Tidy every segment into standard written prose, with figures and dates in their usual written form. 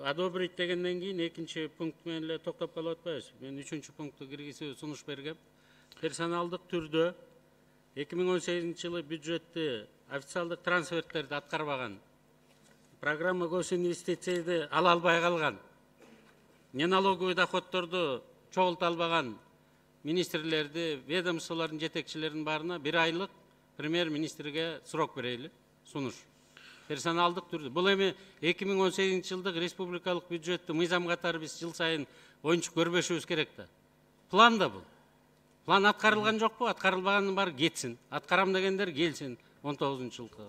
одобрить дегенден кийин экинчи пункт менен эле токтоп калып атпайбыз. Мен 3-чү пунктты киргизүү сунуш бергем. Персоналдык түрдө 2018 жылы бюджетти официалдык трансферттерди аткарбаган, программа госинвестицияды ала албай калган, неналоговый доходторду чогулта албаган министрлерди, ведомстволордун жетекчилеринин баарына 1 айлык премьер-министрге срок берели, сунуш. Персоналдык түрдө. Бул эми 2018 жылдык республикалык бюджетти мыйзам катары биз жыл сайын оюнчук көрбөшүбүз керек да. План да бул. План аткарылган жокпу? Аткарылбаганын баары кетсин. Аткарам дегендер келсин 19-жылкы.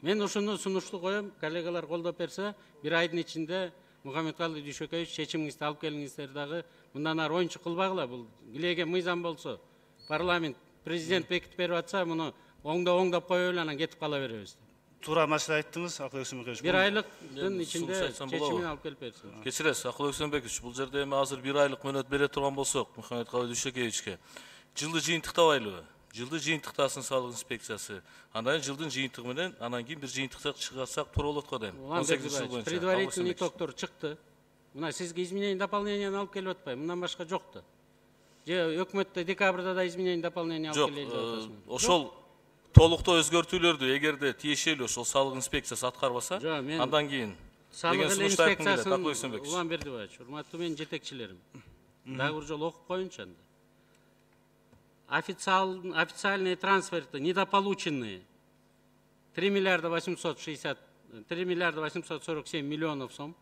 Мен ушуну сунушту коем, коллегалар колдоп берсе, 1 айдын ичинде Мухаммедкалый Дүйшөкеевич чечимиңизди алып келиңиздер дагы. Мындан ары оюнчук кылбагыла, бул килеге мыйзам болсо, парламент, президент бекитип берип атса, муну оңдоп коюп эле анан кетип кала беребиз. Туура маселе айттыңыз, Акыл Өксөнбекович. 1 айлыктын ичинде чечимин алып келип берсин. Кечиресиз, Акыл Өксөнбекович, бул жерде эми азыр 1 айлык мөөнөт бере турган болсок, Мухаммедкалый Дүйшөкеевичке жылды жыйынтыктабайлыбы? Жылды жыйынтыктасын салык инспекциясы. Андан жылдын жыйынтыгы менен анан кийин бир жыйынтыкта чыгарсак туура болот го дейм. 18 жыл боюнча. Предварительный итогдор чыкты. Мына сизге изменение дополнение алып келип атпайбы? Мындан башка жок да. Же өкмөттө декабрда да изменение дополнение алып келели деп атасызбы? Ошол толуктоо өзгөртүүлөрдү эгерде тиешелүү ошол салык инспекциясы аткарбаса, андан кийин салык инспекциясын Улан Бердибаевич, урматтуу менин жетекчилерим. Дагы бир жолу окуп коеюнчу анда. Официальные трансферты недополученные 3 миллиарда 847 миллионов сом.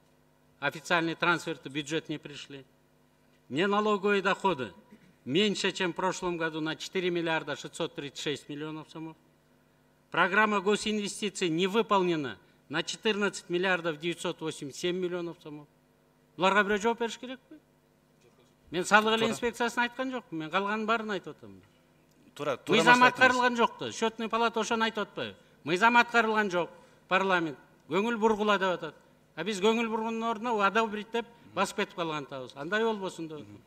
Официальные трансферты в бюджет не пришли. Неналоговые доходы меньше, чем в прошлом году, на 4 миллиарда 636 миллионов сомов. Программа госинвестиций не выполнена на 14 миллиардов 987 миллионов сомов. Буларга бирөө жооп бериш керекпи? Мен салык инспекциясын айткан жокмун, мен калганын баарын айтып атам. Мыйзам аткарылган жок да. Счетный палата ошону айтып атпайбы? Мыйзам аткарылган жок. Парламент көңүл бургула деп атат. А биз көңүл бургунун ордуна одобрить деп басып кетип калган атабыз. Андай болбосун деп атам.